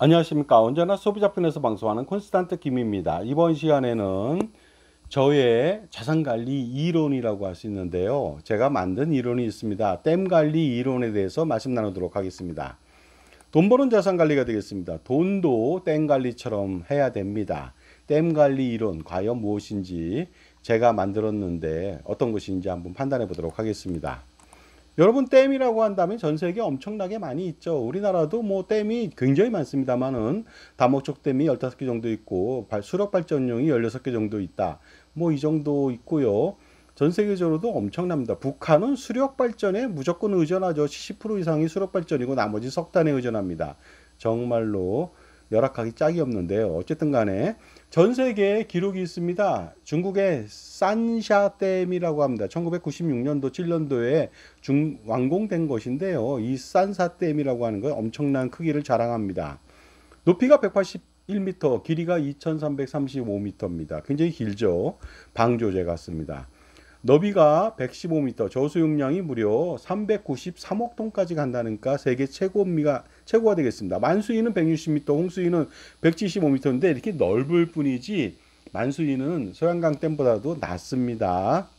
안녕하십니까. 언제나 소비자편에서 방송하는 콘스탄트 김입니다. 이번 시간에는 저의 자산관리 이론이라고 할 수 있는데요. 제가 만든 이론이 있습니다. 댐관리 이론에 대해서 말씀 나누도록 하겠습니다. 돈 버는 자산관리가 되겠습니다. 돈도 댐관리처럼 해야 됩니다. 댐관리 이론 과연 무엇인지 제가 만들었는데 어떤 것인지 한번 판단해 보도록 하겠습니다. 여러분, 댐이라고 한다면 전 세계 엄청나게 많이 있죠. 우리나라도 뭐 댐이 굉장히 많습니다만은 다목적 댐이 15개 정도 있고 수력 발전용이 16개 정도 있다. 뭐 이 정도 있고요. 전 세계적으로도 엄청납니다. 북한은 수력 발전에 무조건 의존하죠. 70% 이상이 수력 발전이고 나머지 석탄에 의존합니다. 정말로 열악하기 짝이 없는데요. 어쨌든 간에 전 세계에 기록이 있습니다. 중국의 산샤댐이라고 합니다. 1996년도, 7년도에 완공된 것인데요. 이 산샤댐이라고 하는 건 엄청난 크기를 자랑합니다. 높이가 181m, 길이가 2335m입니다. 굉장히 길죠. 방조제 같습니다. 너비가 115m, 저수용량이 무려 393억 톤까지 간다니까 세계 최고가 되겠습니다. 만수위는 160m, 홍수위는 175m인데 이렇게 넓을 뿐이지 만수위는 소양강댐보다도 낮습니다.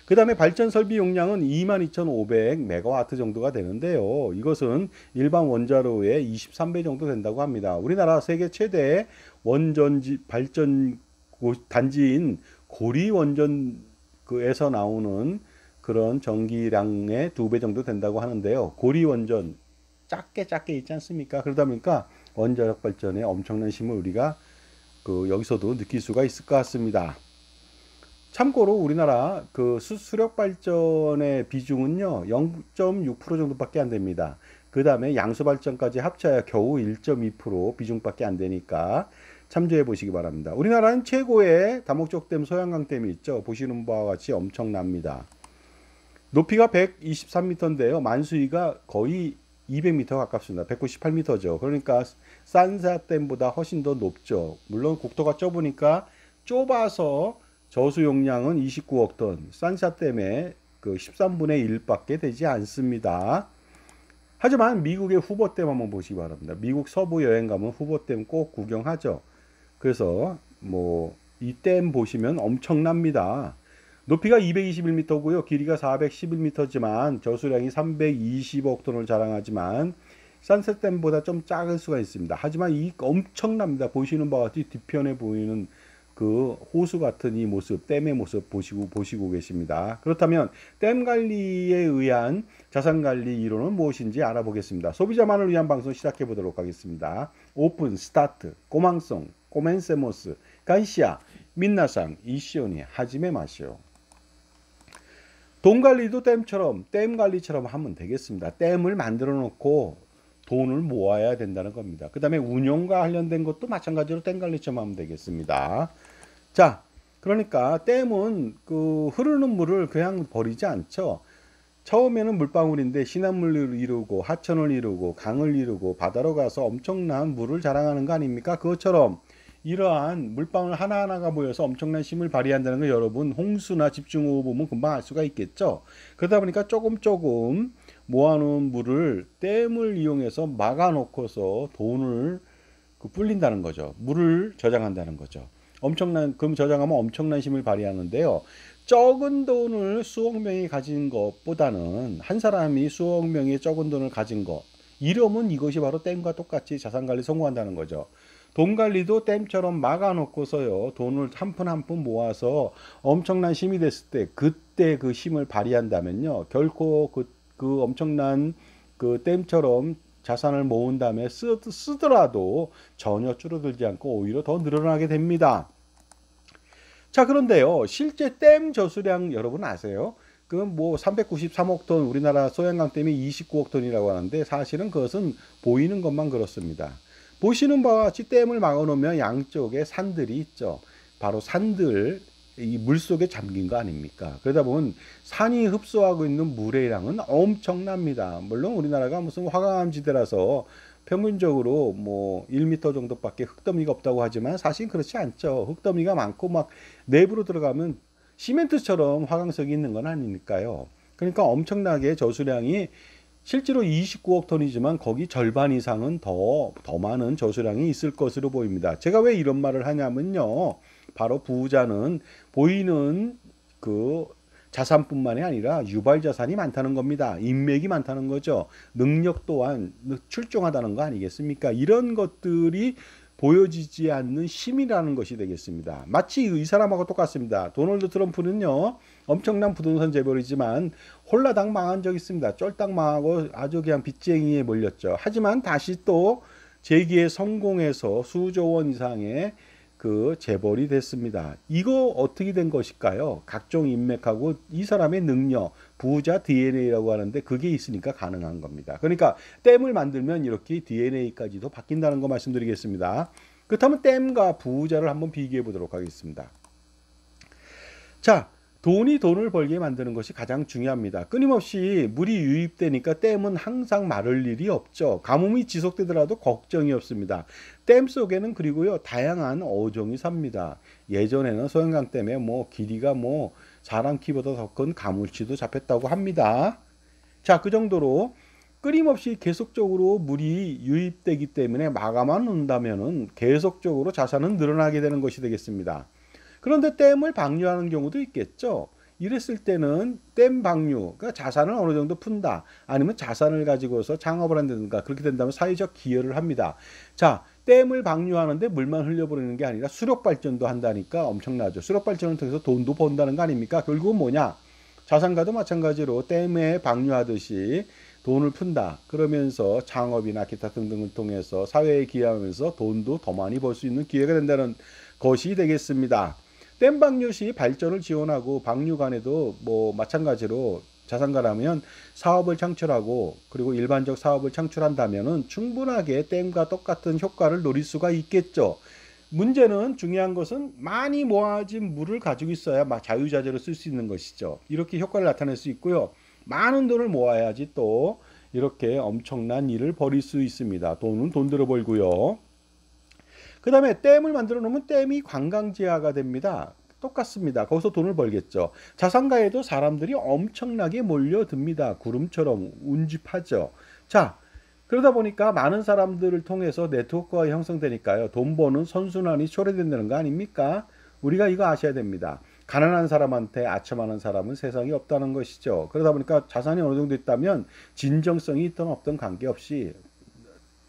그 다음에 발전 설비 용량은 22,500메가와트 정도가 되는데요. 이것은 일반 원자로의 23배 정도 된다고 합니다. 우리나라 세계 최대 발전 단지인 고리 원전 그에서 나오는 그런 전기량의 2배 정도 된다고 하는데요. 고리 원전 작게 있지 않습니까? 그러다 보니까 원자력 발전에 엄청난 힘을 우리가 여기서도 느낄 수가 있을 것 같습니다. 참고로 우리나라 수력 발전의 비중은요 0.6% 정도밖에 안 됩니다. 그 다음에 양수 발전까지 합쳐야 겨우 1.2% 비중밖에 안 되니까 참조해 보시기 바랍니다. 우리나라는 최고의 다목적댐 소양강댐이 있죠. 보시는 바와 같이 엄청납니다. 높이가 123m인데요. 만수위가 거의 200m 가깝습니다. 198m죠. 그러니까 산사댐보다 훨씬 더 높죠. 물론 국토가 좁으니까 좁아서 저수 용량은 29억 톤, 산샤댐의 13분의 1밖에 되지 않습니다. 하지만 미국의 후보댐 한번 보시기 바랍니다. 미국 서부 여행 가면 후보댐 꼭 구경하죠. 그래서 뭐 이 댐 보시면 엄청납니다. 높이가 221m고요. 길이가 411m지만 저수량이 320억 톤을 자랑하지만 산셋댐보다 좀 작을 수가 있습니다. 하지만 이 엄청납니다. 보시는 바와 같이 뒤편에 보이는 호수 같은 이 모습, 댐의 모습 보시고 계십니다. 그렇다면 댐 관리에 의한 자산 관리 이론은 무엇인지 알아보겠습니다. 소비자만을 위한 방송 시작해 보도록 하겠습니다. 오픈, 스타트, 꼬망송, 꼬멘세모스, 간시아, 민나상, 이시오니, 하지메 마시오. 돈 관리도 댐 관리처럼 하면 되겠습니다. 댐을 만들어 놓고 돈을 모아야 된다는 겁니다. 그 다음에 운영과 관련된 것도 마찬가지로 댐 관리처럼 하면 되겠습니다. 자, 그러니까 댐은 흐르는 물을 그냥 버리지 않죠. 처음에는 물방울인데 신한물을 이루고 하천을 이루고 강을 이루고 바다로 가서 엄청난 물을 자랑하는 거 아닙니까? 그것처럼 이러한 물방울 하나하나가 모여서 엄청난 힘을 발휘한다는 걸 여러분 홍수나 집중호우 보면 금방 알 수가 있겠죠. 그러다 보니까 조금 모아놓은 물을 댐을 이용해서 막아놓고서 돈을 불린다는 거죠. 물을 저장한다는 거죠. 그럼 저장하면 엄청난 힘을 발휘하는데요. 적은 돈을 수억 명이 가진 것보다는 한 사람이 수억 명의 적은 돈을 가진 것, 이러면 이것이 바로 댐과 똑같이 자산관리 성공한다는 거죠. 돈 관리도 댐처럼 막아놓고서요, 돈을 한 푼 한 푼 모아서 엄청난 힘이 됐을 때, 그때 그 힘을 발휘한다면요, 결코 그 엄청난 댐처럼 자산을 모은 다음에 쓰더라도 전혀 줄어들지 않고 오히려 더 늘어나게 됩니다. 자, 그런데요, 실제 댐 저수량 여러분 아세요? 393억 톤, 우리나라 소양강댐이 29억 톤이라고 하는데 사실은 그것은 보이는 것만 그렇습니다. 보시는 바와 같이 댐을 막아놓으면 양쪽에 산들이 있죠. 바로 산들, 이 물속에 잠긴 거 아닙니까? 그러다 보면 산이 흡수하고 있는 물의 양은 엄청납니다. 물론 우리나라가 무슨 화강암 지대라서 평균적으로 뭐 1m 정도밖에 흙더미가 없다고 하지만 사실 그렇지 않죠. 흙더미가 많고 막 내부로 들어가면 시멘트처럼 화강석이 있는 건 아니니까요. 그러니까 엄청나게 저수량이 실제로 29억 톤이지만 거기 절반 이상은 더 많은 저수량이 있을 것으로 보입니다. 제가 왜 이런 말을 하냐면요. 바로 부자는 보이는 그 자산뿐만이 아니라 유발 자산이 많다는 겁니다. 인맥이 많다는 거죠. 능력 또한 출중하다는 거 아니겠습니까? 이런 것들이 보여지지 않는 힘이라는 것이 되겠습니다. 마치 이 사람하고 똑같습니다. 도널드 트럼프는요, 엄청난 부동산 재벌이지만 홀라당 망한 적 있습니다. 쫄딱 망하고 아주 그냥 빚쟁이에 몰렸죠. 하지만 다시 또 재기에 성공해서 수조 원 이상의 그 재벌이 됐습니다. 이거 어떻게 된 것일까요? 각종 인맥하고 이 사람의 능력, 부자 DNA라고 하는데 그게 있으니까 가능한 겁니다. 그러니까 댐을 만들면 이렇게 DNA까지도 바뀐다는 거 말씀드리겠습니다. 그렇다면 댐과 부자를 한번 비교해 보도록 하겠습니다. 자, 돈이 돈을 벌게 만드는 것이 가장 중요합니다. 끊임없이 물이 유입되니까 댐은 항상 마를 일이 없죠. 가뭄이 지속되더라도 걱정이 없습니다. 댐 속에는 그리고요 다양한 어종이 삽니다. 예전에는 소형강 댐에 뭐 길이가 뭐 사람 키보다 더 큰 가물치도 잡혔다고 합니다. 자, 그 정도로 끊임없이 계속적으로 물이 유입되기 때문에 막아만 놓는다면은 계속적으로 자산은 늘어나게 되는 것이 되겠습니다. 그런데 댐을 방류하는 경우도 있겠죠. 이랬을 때는 댐 방류가 자산을 어느 정도 푼다. 아니면 자산을 가지고서 창업을 한다든가 그렇게 된다면 사회적 기여를 합니다. 자, 댐을 방류하는데 물만 흘려버리는 게 아니라 수력발전도 한다니까 엄청나죠. 수력발전을 통해서 돈도 번다는 거 아닙니까? 결국은 뭐냐? 자산가도 마찬가지로 댐에 방류하듯이 돈을 푼다. 그러면서 창업이나 기타 등등을 통해서 사회에 기여하면서 돈도 더 많이 벌 수 있는 기회가 된다는 것이 되겠습니다. 댐 방류 시 발전을 지원하고 방류관에도 뭐 마찬가지로 자산가라면 사업을 창출하고 그리고 일반적 사업을 창출한다면은 충분하게 댐과 똑같은 효과를 노릴 수가 있겠죠. 문제는 중요한 것은 많이 모아진 물을 가지고 있어야 자유자재로 쓸 수 있는 것이죠. 이렇게 효과를 나타낼 수 있고요. 많은 돈을 모아야지 또 이렇게 엄청난 일을 벌일 수 있습니다. 돈은 돈대로 벌고요. 그 다음에 댐을 만들어 놓으면 댐이 관광지화가 됩니다. 똑같습니다. 거기서 돈을 벌겠죠. 자산가에도 사람들이 엄청나게 몰려듭니다. 구름처럼 운집하죠. 자, 그러다 보니까 많은 사람들을 통해서 네트워크가 형성되니까요. 돈 버는 선순환이 초래된다는 거 아닙니까? 우리가 이거 아셔야 됩니다. 가난한 사람한테 아첨하는 사람은 세상에 없다는 것이죠. 그러다 보니까 자산이 어느 정도 있다면 진정성이 있든 없든 관계없이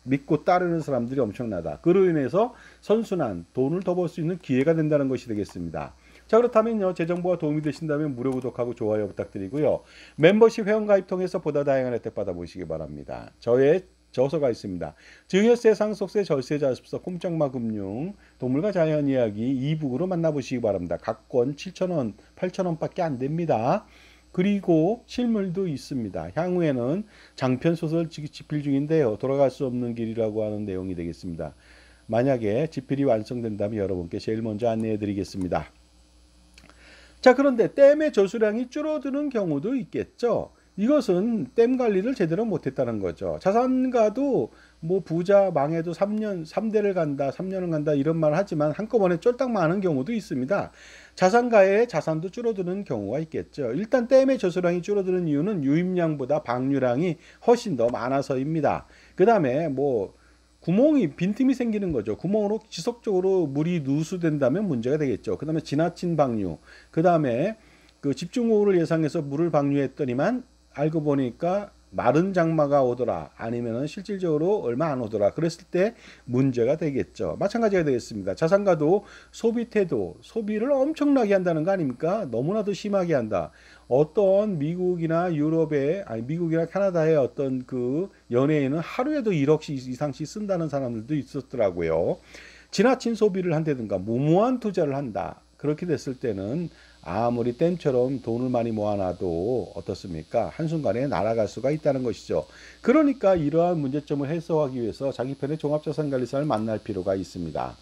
믿고 따르는 사람들이 엄청나다. 그로 인해서 선순환, 돈을 더 벌 수 있는 기회가 된다는 것이 되겠습니다. 자, 그렇다면요, 제 정보가 도움이 되신다면 무료 구독하고 좋아요 부탁드리고요. 멤버십 회원가입 통해서 보다 다양한 혜택 받아보시기 바랍니다. 저의 저서가 있습니다. 증여세, 상속세, 절세, 자습서, 꼼짝마 금융, 동물과 자연 이야기 이북으로 만나보시기 바랍니다. 각 권 7,000원, 8,000원 밖에 안 됩니다. 그리고 실물도 있습니다. 향후에는 장편 소설 집필 중인데요. 돌아갈 수 없는 길이라고 하는 내용이 되겠습니다. 만약에 집필이 완성된다면 여러분께 제일 먼저 안내해 드리겠습니다. 자, 그런데 댐의 저수량이 줄어드는 경우도 있겠죠. 이것은 댐 관리를 제대로 못했다는 거죠. 자산가도 뭐 부자 망해도 3대를 간다, 3년을 간다 이런 말을 하지만 한꺼번에 쫄딱 많은 경우도 있습니다. 자산가의 자산도 줄어드는 경우가 있겠죠. 일단 댐의 저수량이 줄어드는 이유는 유입량보다 방류량이 훨씬 더 많아서입니다. 그 다음에 뭐 구멍이 빈틈이 생기는 거죠. 구멍으로 지속적으로 물이 누수된다면 문제가 되겠죠. 그 다음에 지나친 방류, 그 다음에 그 집중호우를 예상해서 물을 방류했더니만 알고 보니까 마른 장마가 오더라, 아니면은 실질적으로 얼마 안 오더라, 그랬을 때 문제가 되겠죠. 마찬가지가 되겠습니다. 자산가도 소비 태도, 소비를 엄청나게 한다는 거 아닙니까? 너무나도 심하게 한다. 어떤 미국이나 유럽의, 아니 미국이나 캐나다의 어떤 그 연예인은 하루에도 1억 이상씩 쓴다는 사람들도 있었더라고요. 지나친 소비를 한다든가 무모한 투자를 한다. 그렇게 됐을 때는 아무리 댐처럼 돈을 많이 모아놔도 어떻습니까? 한순간에 날아갈 수가 있다는 것이죠. 그러니까 이러한 문제점을 해소하기 위해서 자기 편의 종합자산관리사를 만날 필요가 있습니다.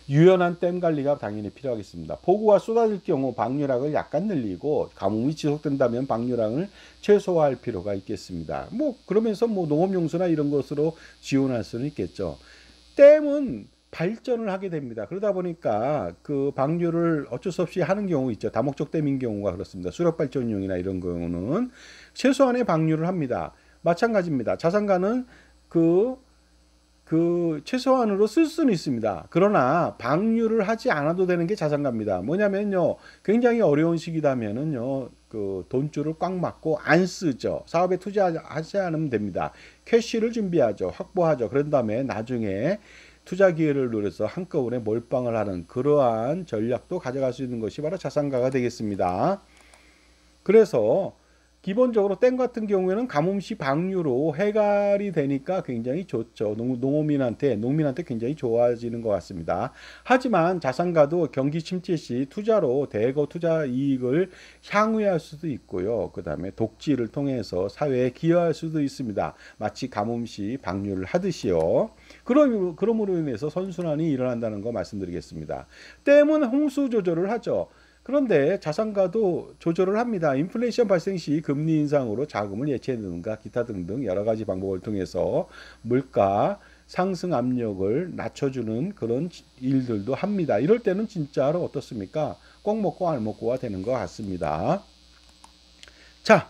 유연한 댐 관리가 당연히 필요하겠습니다. 폭우가 쏟아질 경우 방류량을 약간 늘리고 가뭄이 지속된다면 방류량을 최소화할 필요가 있겠습니다. 뭐 그러면서 뭐 농업용수나 이런 것으로 지원할 수는 있겠죠. 댐은 발전을 하게 됩니다. 그러다 보니까 그 방류를 어쩔 수 없이 하는 경우 있죠. 다목적 댐인 경우가 그렇습니다. 수력 발전용이나 이런 경우는 최소한의 방류를 합니다. 마찬가지입니다. 자산가는 그 최소한으로 쓸 수는 있습니다. 그러나 방류를 하지 않아도 되는 게 자산가입니다. 뭐냐면요, 굉장히 어려운 시기다면은요, 그 돈줄을 꽉 막고 안 쓰죠. 사업에 투자하지 않으면 됩니다. 캐시를 준비하죠. 확보하죠. 그런 다음에 나중에 투자 기회를 노려서 한꺼번에 몰빵을 하는 그러한 전략도 가져갈 수 있는 것이 바로 자산가가 되겠습니다. 그래서 기본적으로 댐 같은 경우에는 가뭄시 방류로 해갈이 되니까 굉장히 좋죠. 농민한테 굉장히 좋아지는 것 같습니다. 하지만 자산가도 경기 침체 시 투자로 대거 투자 이익을 향유할 수도 있고요. 그 다음에 독지를 통해서 사회에 기여할 수도 있습니다. 마치 가뭄시 방류를 하듯이요. 그러므로 인해서 선순환이 일어난다는 거 말씀드리겠습니다. 댐은 홍수 조절을 하죠. 그런데 자산가도 조절을 합니다. 인플레이션 발생 시 금리 인상으로 자금을 예치해두는가 기타 등등 여러 가지 방법을 통해서 물가 상승 압력을 낮춰주는 그런 일들도 합니다. 이럴 때는 진짜로 어떻습니까? 꼭 먹고 알 먹고가 되는 것 같습니다. 자,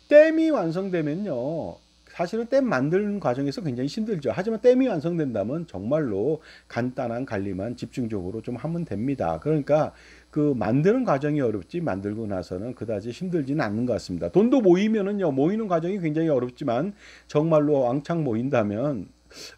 댐이 완성되면요. 사실은 댐 만드는 과정에서 굉장히 힘들죠. 하지만 댐이 완성된다면 정말로 간단한 관리만 집중적으로 좀 하면 됩니다. 그러니까 그 만드는 과정이 어렵지 만들고 나서는 그다지 힘들지는 않는 것 같습니다. 돈도 모이면은요, 모이는 과정이 굉장히 어렵지만 정말로 왕창 모인다면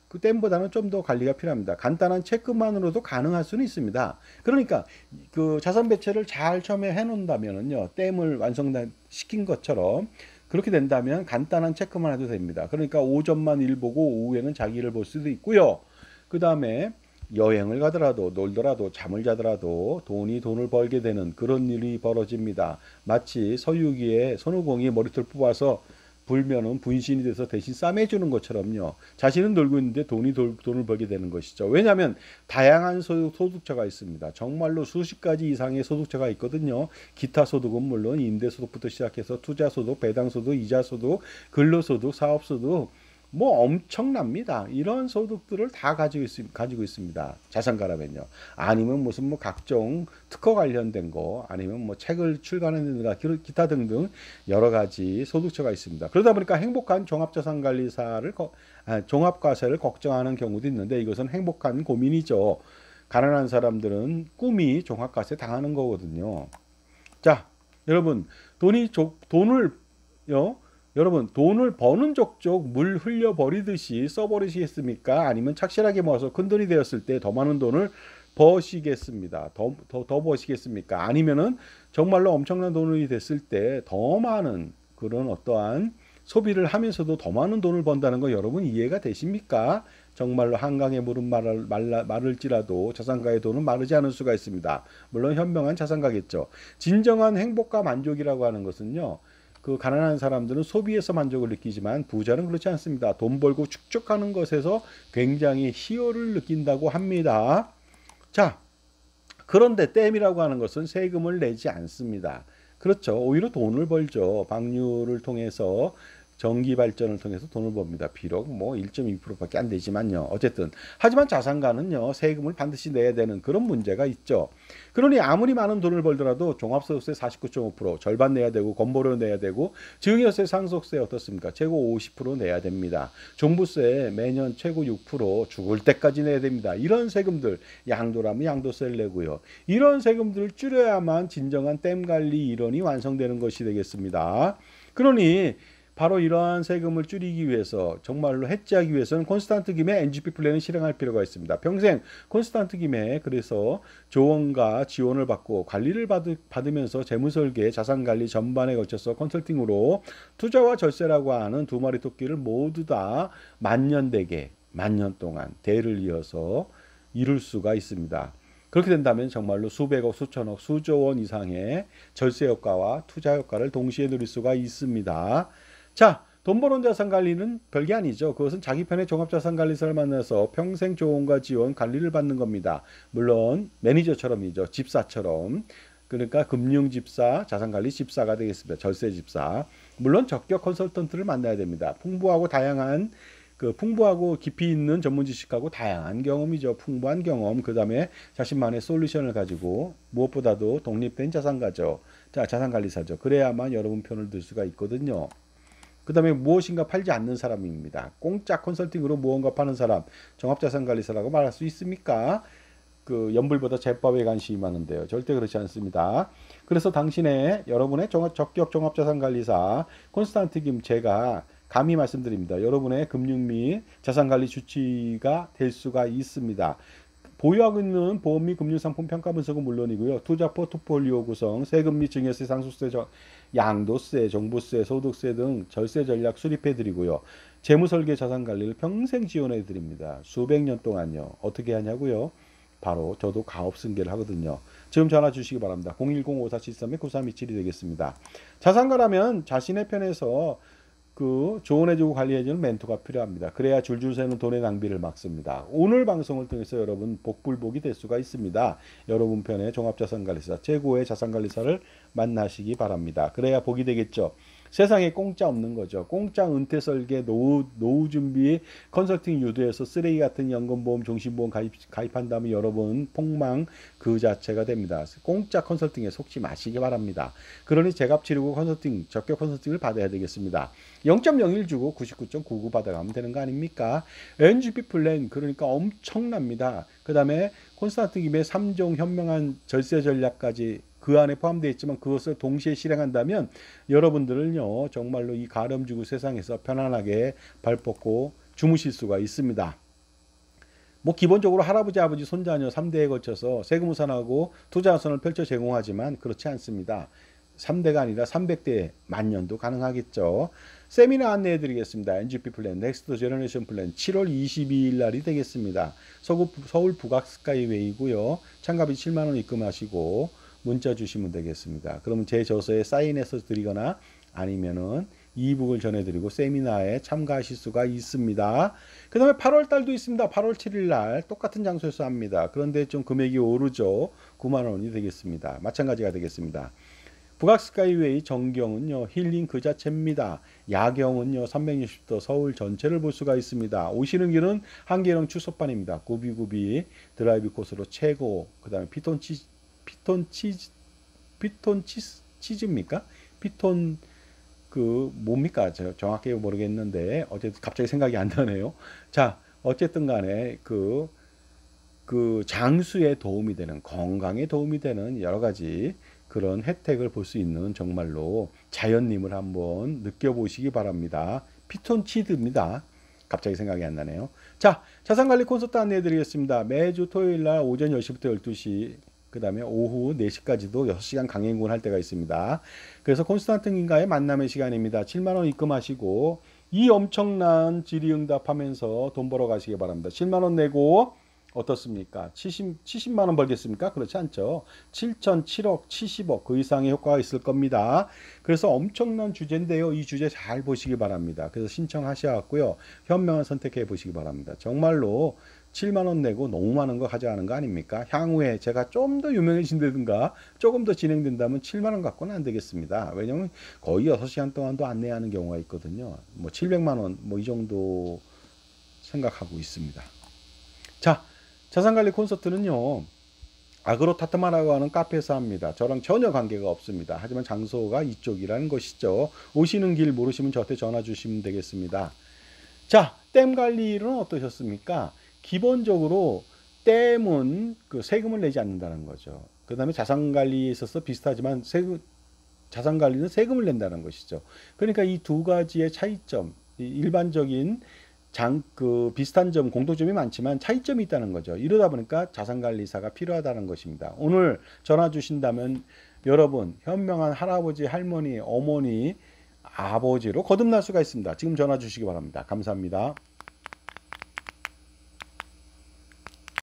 그 댐보다는 좀 더 관리가 필요합니다. 간단한 체크만으로도 가능할 수는 있습니다. 그러니까 그 자산 배치를 잘 처음에 해놓는다면은요, 댐을 완성시킨 것처럼 그렇게 된다면 간단한 체크만 해도 됩니다. 그러니까 오전만 일 보고 오후에는 자기 일을 볼 수도 있고요. 그 다음에 여행을 가더라도 놀더라도 잠을 자더라도 돈을 벌게 되는 그런 일이 벌어집니다. 마치 서유기에 손오공이 머리털 뽑아서 불면은 분신이 돼서 대신 싸매주는 것처럼요. 자신은 놀고 있는데 돈을 벌게 되는 것이죠. 왜냐하면 다양한 소득처가 있습니다. 정말로 수십 가지 이상의 소득처가 있거든요. 기타 소득은 물론 임대소득부터 시작해서 투자소득, 배당소득, 이자소득, 근로소득, 사업소득 뭐 엄청납니다. 이런 소득들을 다 가지고 있습니다. 자산가라면요. 아니면 무슨 뭐 각종 특허 관련된 거, 아니면 뭐 책을 출간하는 기타 등등 여러 가지 소득처가 있습니다. 그러다 보니까 행복한 종합과세를 걱정하는 경우도 있는데 이것은 행복한 고민이죠. 가난한 사람들은 꿈이 종합과세 당하는 거거든요. 자, 여러분 여러분 돈을 버는 족족 물 흘려버리듯이 써버리시겠습니까? 아니면 착실하게 모아서 큰돈이 되었을 때 더 많은 돈을 버시겠습니다. 더 버시겠습니까? 아니면은 정말로 엄청난 돈이 됐을 때 더 많은 그런 어떠한 소비를 하면서도 더 많은 돈을 번다는 거 여러분 이해가 되십니까? 정말로 한강의 물은 마를지라도 자산가의 돈은 마르지 않을 수가 있습니다. 물론 현명한 자산가겠죠. 진정한 행복과 만족이라고 하는 것은요. 그 가난한 사람들은 소비에서 만족을 느끼지만 부자는 그렇지 않습니다. 돈 벌고 축적하는 것에서 굉장히 희열을 느낀다고 합니다. 자, 그런데 댐이라고 하는 것은 세금을 내지 않습니다. 그렇죠. 오히려 돈을 벌죠. 방류를 통해서 전기 발전을 통해서 돈을 법니다. 비록 뭐 1.2%밖에 안 되지만요. 어쨌든 하지만 자산가는요. 세금을 반드시 내야 되는 그런 문제가 있죠. 그러니 아무리 많은 돈을 벌더라도 종합소득세 49.5% 절반 내야 되고 건보료 내야 되고 증여세 상속세 어떻습니까? 최고 50% 내야 됩니다. 종부세 매년 최고 6% 죽을 때까지 내야 됩니다. 이런 세금들 양도라면 양도세를 내고요. 이런 세금들을 줄여야만 진정한 댐 관리 일원이 완성되는 것이 되겠습니다. 그러니 바로 이러한 세금을 줄이기 위해서 정말로 해지하기 위해서는 콘스탄트 김에 NGP 플랜을 실행할 필요가 있습니다. 평생 콘스탄트 김에 그래서 조언과 지원을 받고 관리를 받으면서 재무설계, 자산관리 전반에 걸쳐서 컨설팅으로 투자와 절세라고 하는 두 마리 토끼를 모두 다 만년 동안 대를 이어서 이룰 수가 있습니다. 그렇게 된다면 정말로 수백억, 수천억, 수조 원 이상의 절세 효과와 투자 효과를 동시에 누릴 수가 있습니다. 자, 돈 버는 자산 관리는 별게 아니죠. 그것은 자기 편의 종합자산관리사를 만나서 평생 조언과 지원, 관리를 받는 겁니다. 물론 매니저처럼이죠. 집사처럼. 그러니까 금융집사, 자산관리 집사가 되겠습니다. 절세집사. 물론 적격 컨설턴트를 만나야 됩니다. 풍부하고 다양한 그 풍부하고 깊이 있는 전문 지식하고 다양한 경험이죠. 풍부한 경험, 그 다음에 자신만의 솔루션을 가지고 무엇보다도 독립된 자산가죠. 자, 자산관리사죠. 그래야만 여러분 편을 들 수가 있거든요. 그 다음에 무엇인가 팔지 않는 사람입니다. 공짜 컨설팅으로 무언가 파는 사람, 종합자산관리사라고 말할 수 있습니까? 그 연불보다 제법에 관심이 많은데요. 절대 그렇지 않습니다. 그래서 당신의 여러분의 적격 종합자산관리사 콘스탄트 김 제가 감히 말씀드립니다. 여러분의 금융 및 자산관리 주치가 될 수가 있습니다. 보유하고 있는 보험 및 금융상품 평가 분석은 물론이고요. 투자 포트폴리오 구성, 세금 및 증여세, 상속세, 양도세, 종부세, 소득세 등 절세 전략 수립해 드리고요. 재무설계 자산관리를 평생 지원해 드립니다. 수백 년 동안요. 어떻게 하냐고요? 바로 저도 가업승계를 하거든요. 지금 전화 주시기 바랍니다. 010-5473-9327이 되겠습니다. 자산가라면 자신의 편에서 그 조언해주고 관리해주는 멘토가 필요합니다. 그래야 줄줄 새는 돈의 낭비를 막습니다. 오늘 방송을 통해서 여러분 복불복이 될 수가 있습니다. 여러분 편의 종합자산관리사, 최고의 자산관리사를 만나시기 바랍니다. 그래야 복이 되겠죠. 세상에 공짜 없는 거죠. 공짜 은퇴 설계, 노후 준비, 컨설팅 유도해서 쓰레기 같은 연금보험, 종신보험 가입한 다음에 여러분 폭망 그 자체가 됩니다. 공짜 컨설팅에 속지 마시기 바랍니다. 그러니 제값 치르고 컨설팅, 적격 컨설팅을 받아야 되겠습니다. 0.01 주고 99.99 받아가면 되는 거 아닙니까? NGP 플랜 그러니까 엄청납니다. 그 다음에 콘스탄트 김의 3종 현명한 절세 전략까지 그 안에 포함되어 있지만 그것을 동시에 실행한다면 여러분들은요 정말로 이 가렴지구 세상에서 편안하게 발 뻗고 주무실 수가 있습니다. 뭐 기본적으로 할아버지, 아버지, 손자녀 3대에 걸쳐서 세금 우산하고 투자 우산을 펼쳐 제공하지만 그렇지 않습니다. 3대가 아니라 300대 만년도 가능하겠죠. 세미나 안내해 드리겠습니다. NGP 플랜, 넥스트 제너레이션 플랜 7월 22일 날이 되겠습니다. 서울 북악스카이웨이고요. 참가비 7만 원 입금하시고 문자 주시면 되겠습니다. 그러면 제 저서에 사인해서 드리거나 아니면은 이북을 전해드리고 세미나에 참가하실 수가 있습니다. 그 다음에 8월 달도 있습니다. 8월 7일 날 똑같은 장소에서 합니다. 그런데 좀 금액이 오르죠. 9만 원이 되겠습니다. 마찬가지가 되겠습니다. 북악스카이웨이 정경은요 힐링 그 자체입니다. 야경은요 360도 서울 전체를 볼 수가 있습니다. 오시는 길은 한계령 추석반입니다. 구비구비 드라이브 코스로 최고. 그 다음에 피톤 치즈입니까? 피톤 그 뭡니까? 제가 정확히 모르겠는데 어쨌든 갑자기 생각이 안 나네요. 자, 어쨌든 간에 그 장수에 도움이 되는, 건강에 도움이 되는 여러 가지 그런 혜택을 볼 수 있는 정말로 자연님을 한번 느껴보시기 바랍니다. 피톤치드입니다. 갑자기 생각이 안 나네요. 자, 자산관리 콘서트 안내해 드리겠습니다. 매주 토요일 날 오전 10시부터 12시, 그 다음에 오후 4시까지도 6시간 강행군 할 때가 있습니다. 그래서 콘스탄트님과의 만남의 시간입니다. 7만 원 입금하시고 이 엄청난 질의응답하면서 돈 벌어 가시기 바랍니다. 7만 원 내고 어떻습니까? 70만 원 벌겠습니까? 그렇지 않죠. 7천, 7억, 70억 그 이상의 효과가 있을 겁니다. 그래서 엄청난 주제인데요. 이 주제 잘 보시기 바랍니다. 그래서 신청하셔갖고요. 현명한 선택해 보시기 바랍니다. 정말로 7만 원 내고 너무 많은 거 가져가는 거 아닙니까? 향후에 제가 좀 더 유명해진다든가 조금 더 진행된다면 7만 원 갖고는 안 되겠습니다. 왜냐면 거의 6시간 동안도 안내하는 경우가 있거든요. 뭐 700만 원 뭐 이 정도 생각하고 있습니다. 자, 자산관리 콘서트는요 아그로타타마라고 하는 카페에서 합니다. 저랑 전혀 관계가 없습니다. 하지만 장소가 이쪽이라는 것이죠. 오시는 길 모르시면 저한테 전화 주시면 되겠습니다. 자, 댐 관리는 어떠셨습니까? 기본적으로 댐은 그 세금을 내지 않는다는 거죠. 그 다음에 자산관리에 있어서 비슷하지만 자산관리는 세금을 낸다는 것이죠. 그러니까 이 두 가지의 차이점, 일반적인 비슷한 점, 공통점이 많지만 차이점이 있다는 거죠. 이러다 보니까 자산관리사가 필요하다는 것입니다. 오늘 전화 주신다면 여러분 현명한 할아버지, 할머니, 어머니, 아버지로 거듭날 수가 있습니다. 지금 전화 주시기 바랍니다. 감사합니다.